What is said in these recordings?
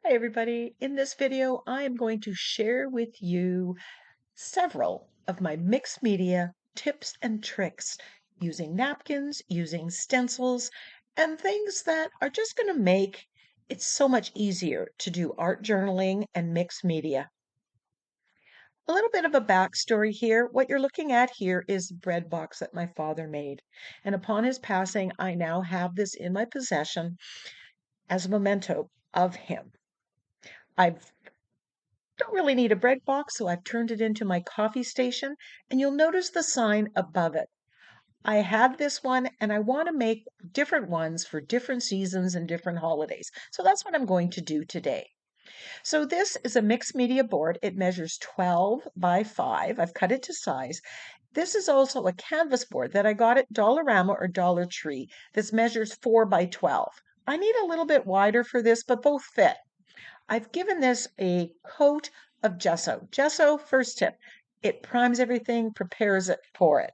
Hi everybody. In this video, I am going to share with you several of my mixed media tips and tricks using napkins, using stencils, and things that are just going to make it so much easier to do art journaling and mixed media. A little bit of a backstory here. What you're looking at here is the bread box that my father made. And upon his passing, I now have this in my possession as a memento of him. I don't really need a bread box, so I've turned it into my coffee station, and you'll notice the sign above it. I have this one, and I want to make different ones for different seasons and different holidays. So that's what I'm going to do today. So this is a mixed media board. It measures 12 by 5. I've cut it to size. This is also a canvas board that I got at Dollarama or Dollar Tree. This measures 4 by 12. I need a little bit wider for this, but both fit. I've given this a coat of gesso. Gesso, first tip, it primes everything, prepares it for it.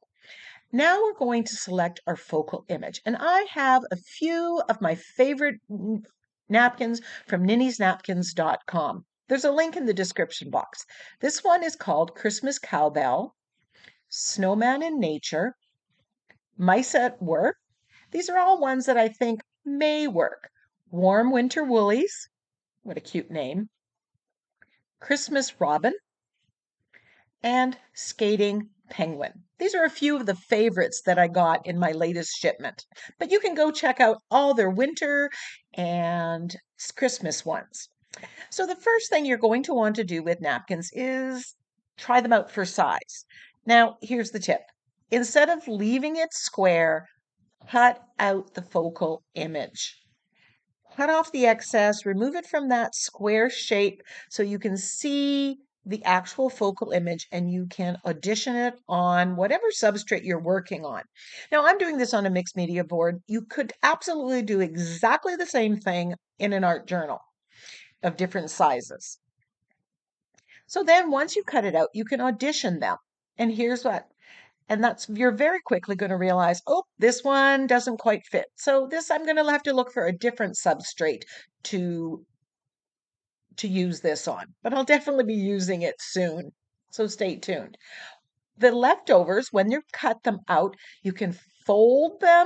Now we're going to select our focal image. And I have a few of my favorite napkins from NINNYSNAPKINS.com. There's a link in the description box. This one is called Christmas Cowbell, Snowman in Nature, Mice at Work. These are all ones that I think may work. Warm Winter Woolies, what a cute name. Christmas Robin, and Skating Penguin. These are a few of the favorites that I got in my latest shipment, but you can go check out all their winter and Christmas ones. So the first thing you're going to want to do with napkins is try them out for size. Now, here's the tip. Instead of leaving it square, cut out the focal image. Cut off the excess, remove it from that square shape so you can see the actual focal image and you can audition it on whatever substrate you're working on. Now, I'm doing this on a mixed media board. You could absolutely do exactly the same thing in an art journal of different sizes. So then once you cut it out, you can audition them. And here's what and you're very quickly going to realize, oh, this one doesn't quite fit. So this, I'm going to have to look for a different substrate to use this on, but I'll definitely be using it soon. So stay tuned. The leftovers, when you cut them out, you can fold them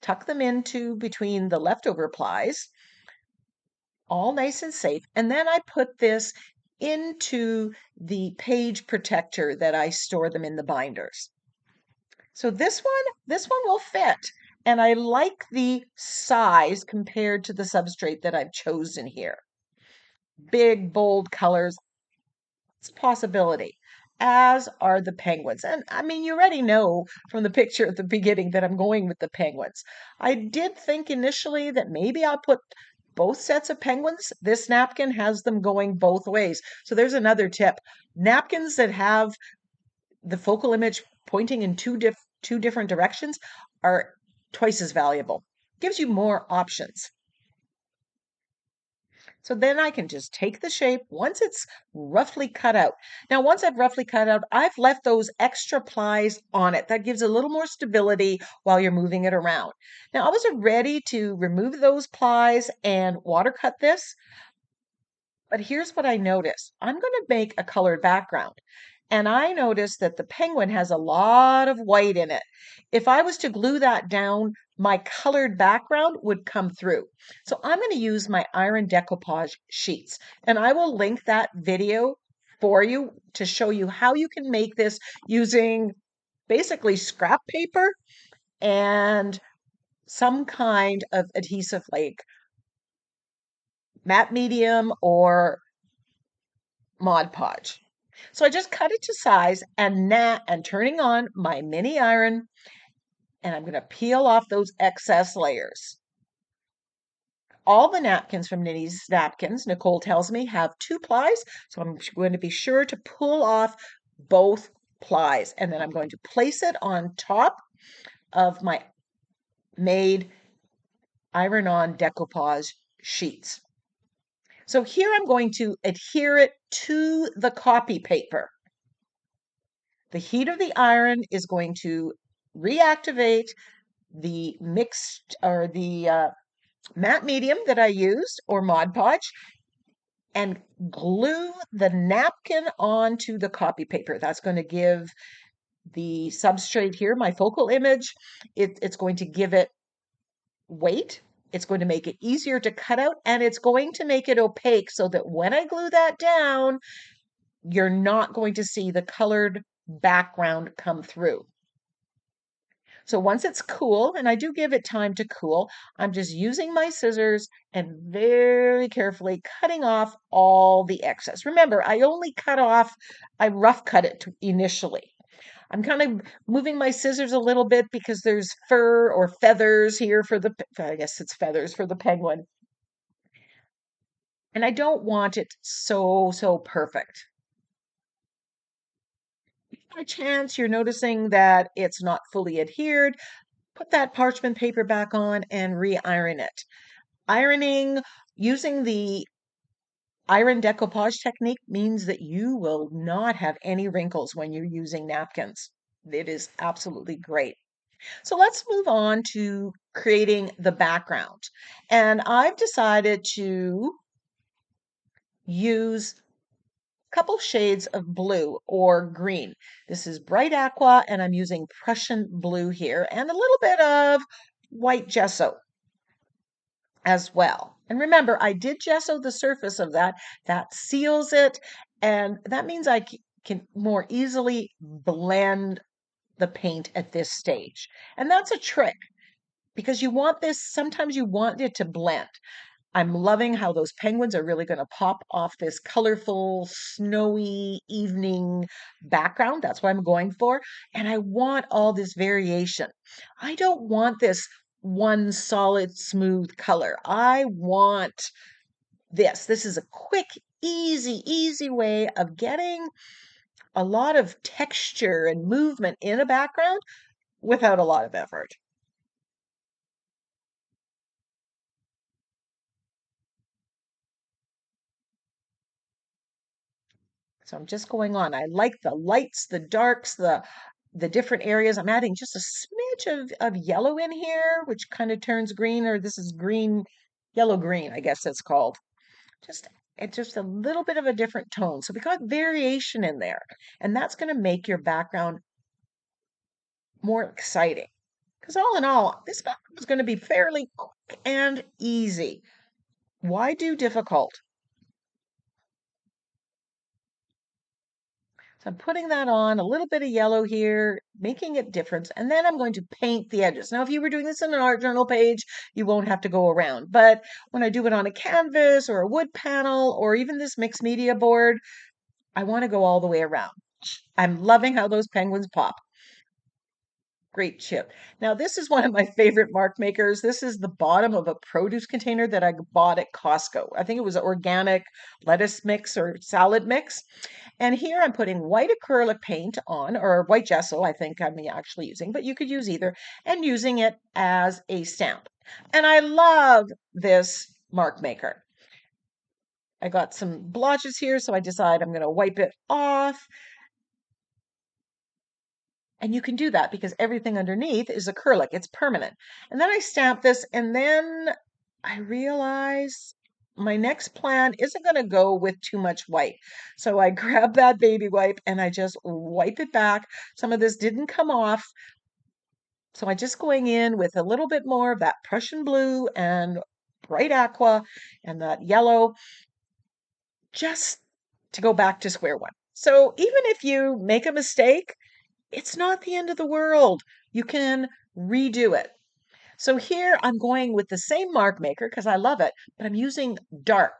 tuck them into between the leftover plies, all nice and safe. And then I put this into the page protector that I store them in the binders. So this one will fit. And I like the size compared to the substrate that I've chosen here. Big, bold colors. It's a possibility, as are the penguins. And I mean, you already know from the picture at the beginning that I'm going with the penguins. I did think initially that maybe I'll put both sets of penguins. This napkin has them going both ways. So there's another tip. Napkins that have the focal image pointing in two different directions are twice as valuable. Gives you more options. So then I can just take the shape once it's roughly cut out. Now, once I've roughly cut out, I've left those extra plies on it. That gives a little more stability while you're moving it around. Now, I was ready to remove those plies and watercut this, but here's what I noticed. I'm going to make a colored background. And I noticed that the penguin has a lot of white in it. If I was to glue that down, my colored background would come through. So I'm going to use my iron decoupage sheets. And I will link that video for you to show you how you can make this using basically scrap paper and some kind of adhesive like matte medium or Mod Podge. So I just cut it to size and turning on my mini iron, and I'm going to peel off those excess layers. All the napkins from Ninny's Napkins, Nicole tells me, have 2 plies, so I'm going to be sure to pull off both plies, and then I'm going to place it on top of my made iron-on decoupage sheets. So here I'm going to adhere it to the copy paper. The heat of the iron is going to reactivate the mixed or the matte medium that I used, or Mod Podge, and glue the napkin onto the copy paper. That's going to give the substrate here, my focal image, it's going to give it weight. It's going to make it easier to cut out, and it's going to make it opaque so that when I glue that down, you're not going to see the colored background come through. So once it's cool, and I do give it time to cool, I'm just using my scissors and very carefully cutting off all the excess. Remember, I rough cut it initially. I'm kind of moving my scissors a little bit because there's fur or feathers here I guess it's feathers for the penguin. And I don't want it so perfect. By chance you're noticing that it's not fully adhered, put that parchment paper back on and re-iron it. Ironing using the iron decoupage technique means that you will not have any wrinkles when you're using napkins. It is absolutely great. So let's move on to creating the background. And I've decided to use a couple shades of blue or green. This is bright aqua, and I'm using Prussian blue here, and a little bit of white gesso as well. And remember, I did gesso the surface of that. That seals it, and that means I can more easily blend the paint at this stage. And that's a trick because sometimes you want it to blend. I'm loving how those penguins are really going to pop off this colorful, snowy evening background. That's what I'm going for. And I want all this variation. I don't want this one solid, smooth color. I want this. This is a quick, easy way of getting a lot of texture and movement in a background without a lot of effort. So I'm just going on. I like the lights, the darks, the different areas. I'm adding just a smidge of yellow in here, which kind of turns green, or this is green, yellow green, I guess it's called. Just it's just a little bit of a different tone. So we got variation in there, and that's going to make your background more exciting. Because all in all, this background is going to be fairly quick and easy. Why do difficult? So I'm putting that on, a little bit of yellow here, making it different, and then I'm going to paint the edges. Now, if you were doing this in an art journal page, you won't have to go around. But when I do it on a canvas or a wood panel or even this mixed media board, I want to go all the way around. I'm loving how those penguins pop. Great chip. Now, this is one of my favorite mark makers. This is the bottom of a produce container that I bought at Costco. I think it was organic lettuce mix or salad mix. And here I'm putting white acrylic paint on, or white gesso, I think I'm actually using, but you could use either, and using it as a stamp. And I love this mark maker. I got some blotches here, so I decide I'm going to wipe it off. And you can do that because everything underneath is acrylic, it's permanent. And then I stamp this, and then I realize my next plan isn't going to go with too much white. So I grab that baby wipe and I just wipe it back. Some of this didn't come off. So I'm just going in with a little bit more of that Prussian blue and bright aqua and that yellow, just to go back to square one. So even if you make a mistake, it's not the end of the world. You can redo it. So here I'm going with the same mark maker because I love it, but I'm using dark.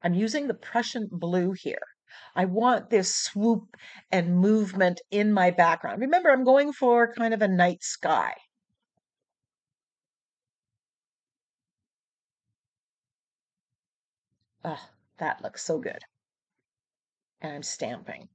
I'm using the Prussian blue here. I want this swoop and movement in my background. Remember, I'm going for kind of a night sky. Oh, that looks so good. And I'm stamping.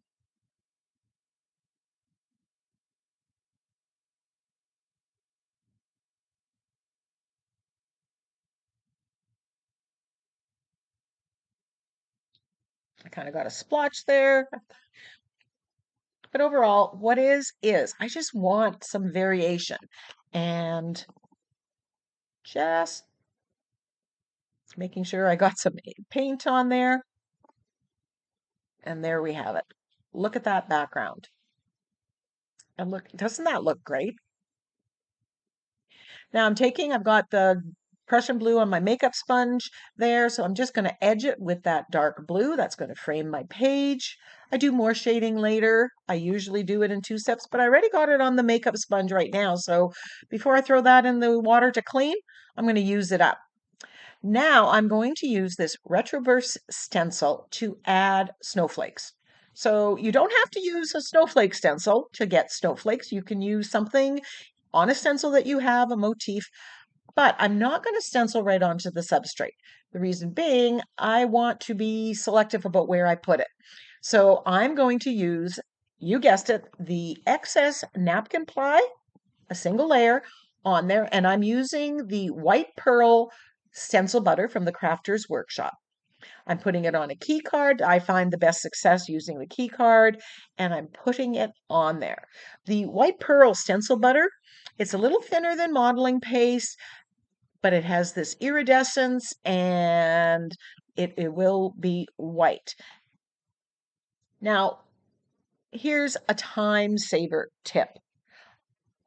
I kind of got a splotch there. But overall, what is. I just want some variation. And Just making sure I got some paint on there. And there we have it. Look at that background. And look, doesn't that look great? Now I've got the Prussian blue on my makeup sponge there, so I'm just going to edge it with that dark blue. That's going to frame my page. I do more shading later. I usually do it in 2 steps, but I already got it on the makeup sponge right now. So before I throw that in the water to clean, I'm going to use it up. Now I'm going to use this Retroverse stencil to add snowflakes. So you don't have to use a snowflake stencil to get snowflakes. You can use something on a stencil that you have, a motif, but I'm not going to stencil right onto the substrate. The reason being, I want to be selective about where I put it. So I'm going to use, you guessed it, the excess napkin ply, a single layer on there, and I'm using the white pearl stencil butter from the Crafter's Workshop. I'm putting it on a key card. I find the best success using the key card, and I'm putting it on there. The white pearl stencil butter, it's a little thinner than modeling paste, but it has this iridescence and it will be white. Now, here's a time saver tip.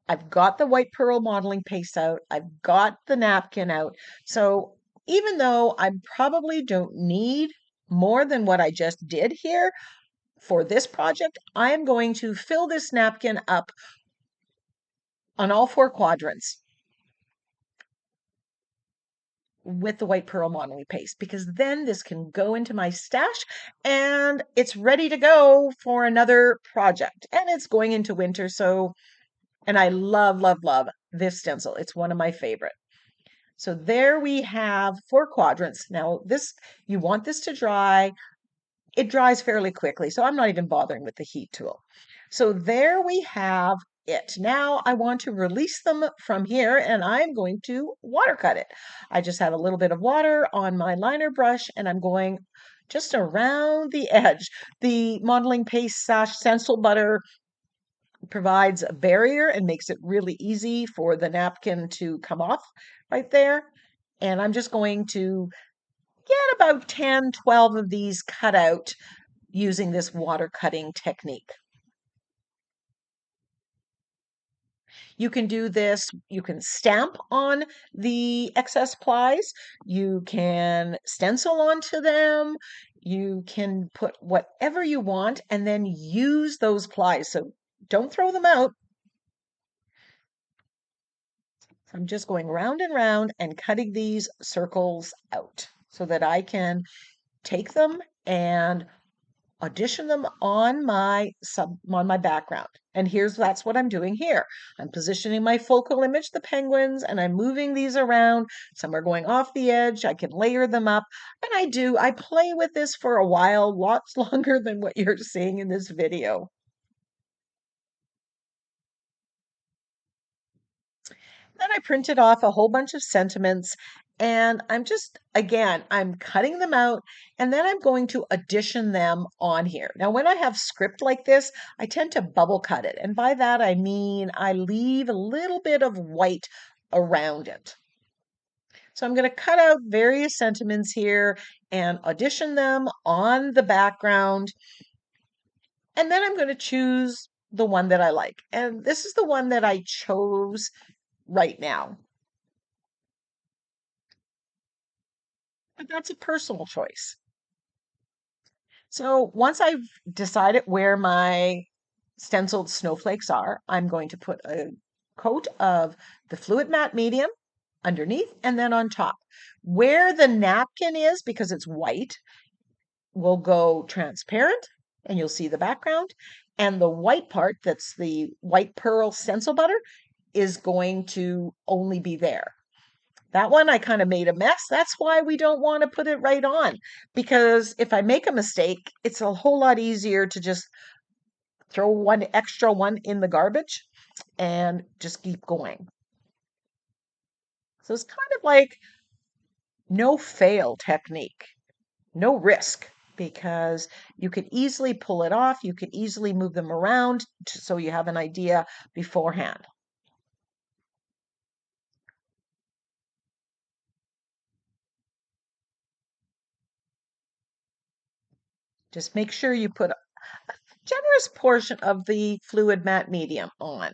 I've got the white pearl modeling paste out. I've got the napkin out. So even though I probably don't need more than what I just did here for this project, I am going to fill this napkin up on all 4 quadrants with the white pearl modeling paste, because then this can go into my stash and it's ready to go for another project. And it's going into winter, so, and I love, love, love this stencil. It's one of my favorite. So there we have 4 quadrants. Now this, you want this to dry. It dries fairly quickly, so I'm not even bothering with the heat tool. So there we have it. Now I want to release them from here, and I'm going to watercut it. I just have a little bit of water on my liner brush, and I'm going just around the edge. The modeling paste / stencil butter provides a barrier and makes it really easy for the napkin to come off right there. And I'm just going to get about 10, 12 of these cut out using this water cutting technique. You can do this, you can stamp on the excess plies, you can stencil onto them, you can put whatever you want and then use those plies. So don't throw them out. I'm just going round and round and cutting these circles out so that I can take them and audition them on my background. And that's what I'm doing here. I'm positioning my focal image, the penguins, and I'm moving these around. Some are going off the edge. I can layer them up. And I play with this for a while, lots longer than what you're seeing in this video. Then I printed off a whole bunch of sentiments and I'm cutting them out and then I'm going to addition them on here. Now, when I have script like this, I tend to bubble cut it. And by that, I mean I leave a little bit of white around it. So I'm going to cut out various sentiments here and audition them on the background. And then I'm going to choose the one that I like. And this is the one that I chose right now. But that's a personal choice. So once I've decided where my stenciled snowflakes are, I'm going to put a coat of the fluid matte medium underneath and then on top. Where the napkin is, because it's white, will go transparent and you'll see the background. And the white part, that's the white pearl stencil butter, is going to only be there. That one I kind of made a mess. That's why we don't want to put it right on, because if I make a mistake, it's a whole lot easier to just throw one extra one in the garbage and just keep going. So it's kind of like no fail technique, no risk, because you could easily pull it off. You could easily move them around so you have an idea beforehand. Just make sure you put a generous portion of the fluid matte medium on.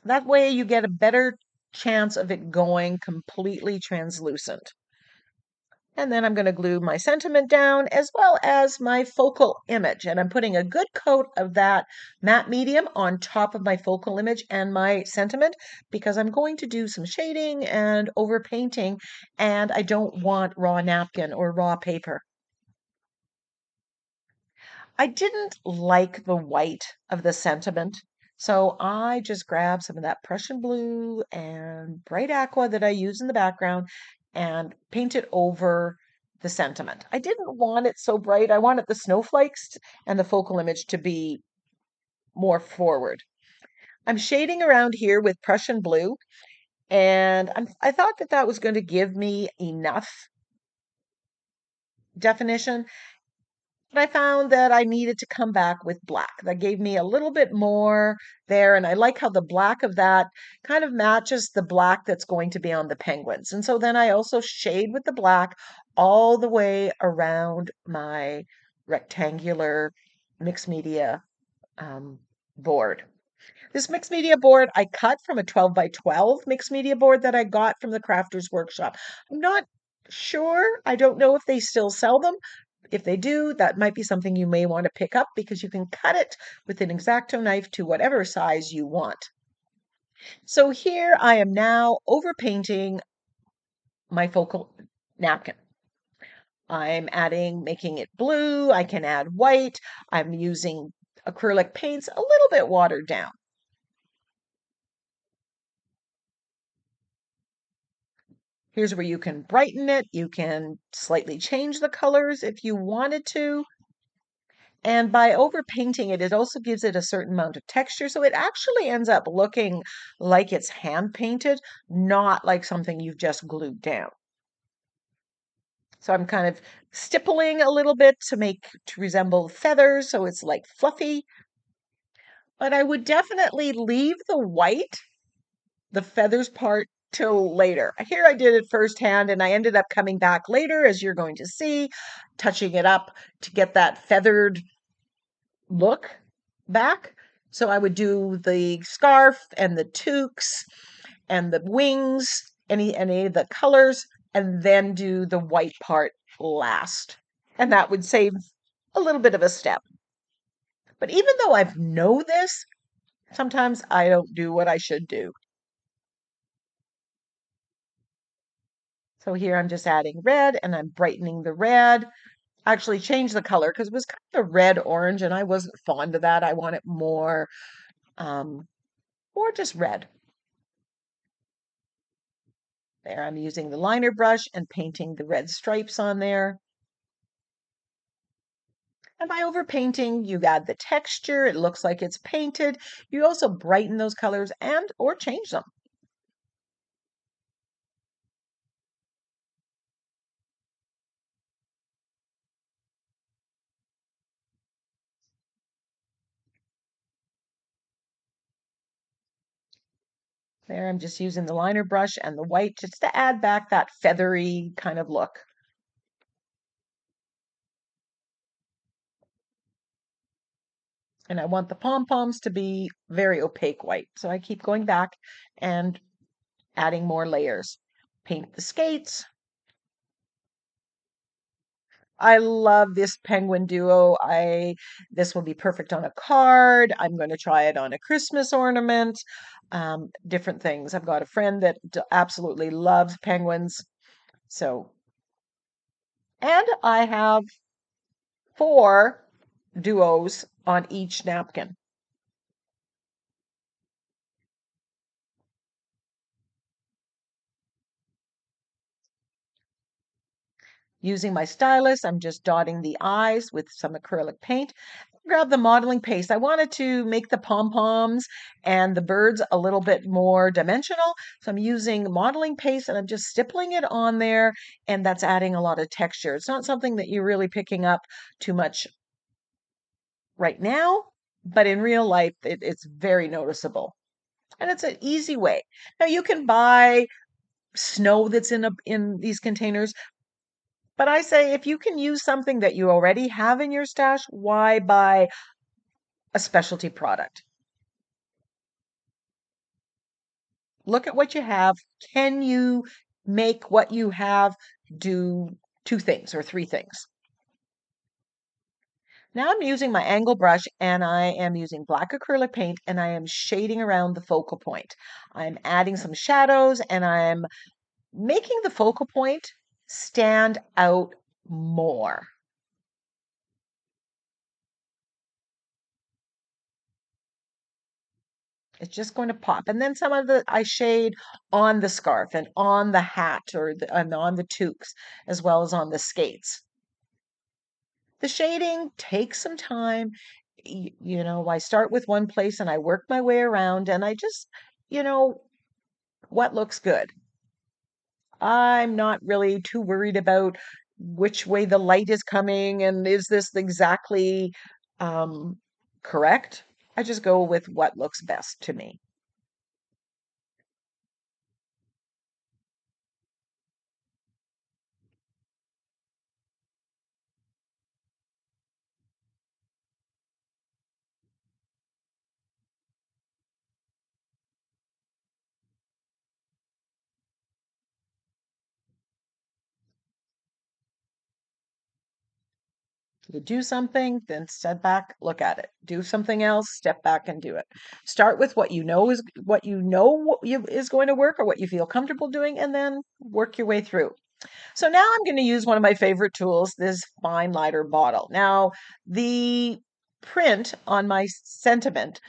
That way you get a better chance of it going completely translucent. And then I'm going to glue my sentiment down as well as my focal image. And I'm putting a good coat of that matte medium on top of my focal image and my sentiment because I'm going to do some shading and overpainting, and I don't want raw napkin or raw paper. I didn't like the white of the sentiment, so I just grabbed some of that Prussian blue and bright aqua that I use in the background and painted over the sentiment. I didn't want it so bright. I wanted the snowflakes and the focal image to be more forward. I'm shading around here with Prussian blue, and I thought that that was going to give me enough definition. But I found that I needed to come back with black. That gave me a little bit more there, and I like how the black of that kind of matches the black that's going to be on the penguins. And so then I also shade with the black all the way around my rectangular mixed media board. This mixed media board I cut from a 12 by 12 mixed media board that I got from the Crafters Workshop. I'm not sure. I don't know if they still sell them. If they do, that might be something you may want to pick up because you can cut it with an X-Acto knife to whatever size you want. So here I am now overpainting my focal napkin. I'm making it blue. I can add white. I'm using acrylic paints a little bit watered down. Here's where you can brighten it. You can slightly change the colors if you wanted to. And by overpainting it, it also gives it a certain amount of texture. So it actually ends up looking like it's hand painted, not like something you've just glued down. So I'm kind of stippling a little bit to resemble feathers, so it's like fluffy. But I would definitely leave the feathers part till later. Here I did it firsthand, and I ended up coming back later, as you're going to see, touching it up to get that feathered look back. So I would do the scarf and the toques and the wings, any of the colors, and then do the white part last. And that would save a little bit of a step. But even though I know this, sometimes I don't do what I should do. So here I'm just adding red and I'm brightening the red. Actually changed the color because it was kind of red orange and I wasn't fond of that. I want it more just red. There, I'm using the liner brush and painting the red stripes on there. And by overpainting, you add the texture. It looks like it's painted. You also brighten those colors and or change them. There, I'm just using the liner brush and the white just to add back that feathery kind of look. And I want the pom-poms to be very opaque white. So I keep going back and adding more layers. Paint the skates. I love this penguin duo. This will be perfect on a card. I'm going to try it on a Christmas ornament. Different things. I've got a friend that absolutely loves penguins. So, and I have 4 duos on each napkin. Using my stylus, I'm just dotting the eyes with some acrylic paint. Grab the modeling paste. I wanted to make the pom-poms and the birds a little bit more dimensional. So I'm using modeling paste and I'm just stippling it on there, and that's adding a lot of texture. It's not something that you're really picking up too much right now, but in real life, it's very noticeable. And it's an easy way. Now you can buy snow that's in these containers, But I say if you can use something that you already have in your stash, why buy a specialty product? Look at what you have. Can you make what you have do two things or three things? Now I'm using my angle brush and I am using black acrylic paint and I am shading around the focal point. I'm adding some shadows and I'm making the focal point stand out more. It's just going to pop. And then some of the I shade on the scarf and on the hat and on the toques as well as on the skates. The shading takes some time. I start with one place and I work my way around and I just, you know, what looks good. I'm not really too worried about which way the light is coming and is this exactly um, correct. I just go with what looks best to me. You do something, then step back, look at it. Do something else, step back and do it. Start with what is going to work or what you feel comfortable doing, and then work your way through. So now I'm going to use one of my favorite tools, this fine liner bottle. Now, the print on my sentiment,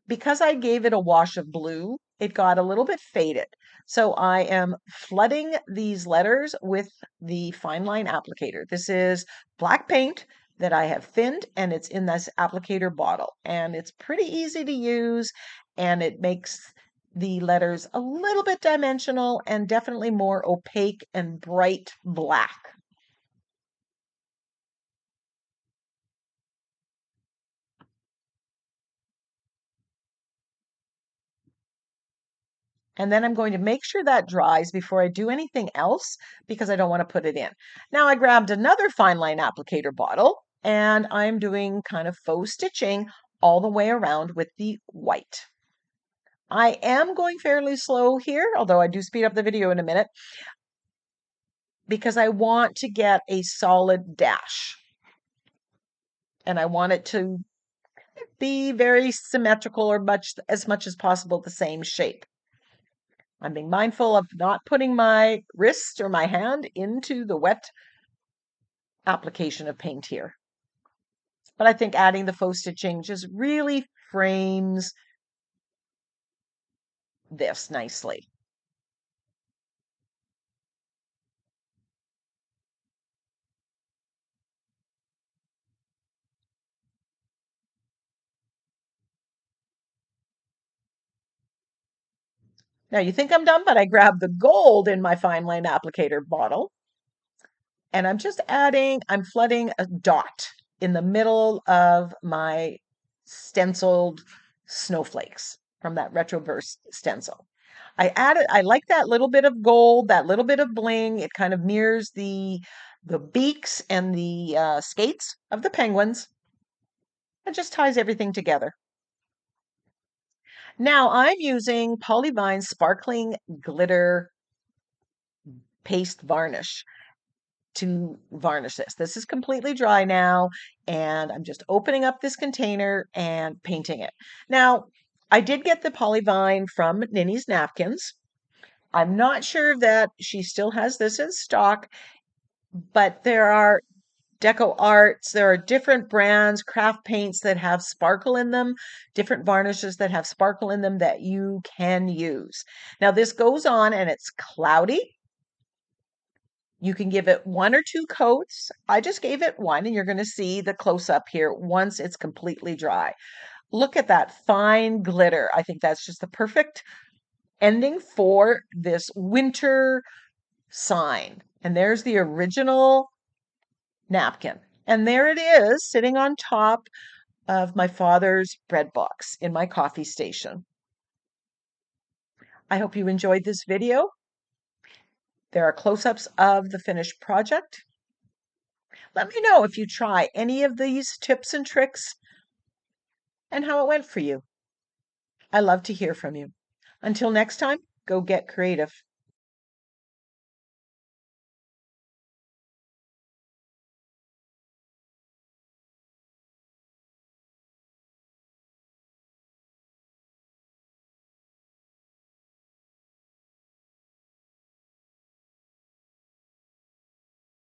because I gave it a wash of blue, it got a little bit faded. So I am flooding these letters with the fine line applicator. This is black paint that I have thinned and it's in this applicator bottle. And it's pretty easy to use and it makes the letters a little bit dimensional and definitely more opaque and bright black. And then I'm going to make sure that dries before I do anything else because I don't want to put it in. Now I grabbed another fine line applicator bottle and I'm doing kind of faux stitching all the way around with the white. I am going fairly slow here, although I do speed up the video in a minute, because I want to get a solid dash. And I want it to be very symmetrical or as much as possible the same shape. I'm being mindful of not putting my wrist or my hand into the wet application of paint here. But I think adding the faux stitching just really frames this nicely. Now you think I'm done, but I grabbed the gold in my fine line applicator bottle and I'm flooding a dot in the middle of my stenciled snowflakes from that retroverse stencil. I like that little bit of gold, that little bit of bling. It kind of mirrors the beaks and the skates of the penguins. It just ties everything together. Now I'm using Polyvine Sparkling Glitter Paste Varnish to varnish this. This is completely dry now, and I'm just opening up this container and painting it. Now, I did get the Polyvine from Ninny's Napkins. I'm not sure that she still has this in stock, but there are Deco Arts, there are different brands, craft paints that have sparkle in them, different varnishes that have sparkle in them that you can use. Now, this goes on and it's cloudy. You can give it one or two coats. I just gave it one, and you're going to see the close up here once it's completely dry. Look at that fine glitter. I think that's just the perfect ending for this winter sign. And there's the original napkin. And there it is, sitting on top of my father's bread box in my coffee station. I hope you enjoyed this video. There are close-ups of the finished project. Let me know if you try any of these tips and tricks and how it went for you. I love to hear from you. Until next time, go get creative.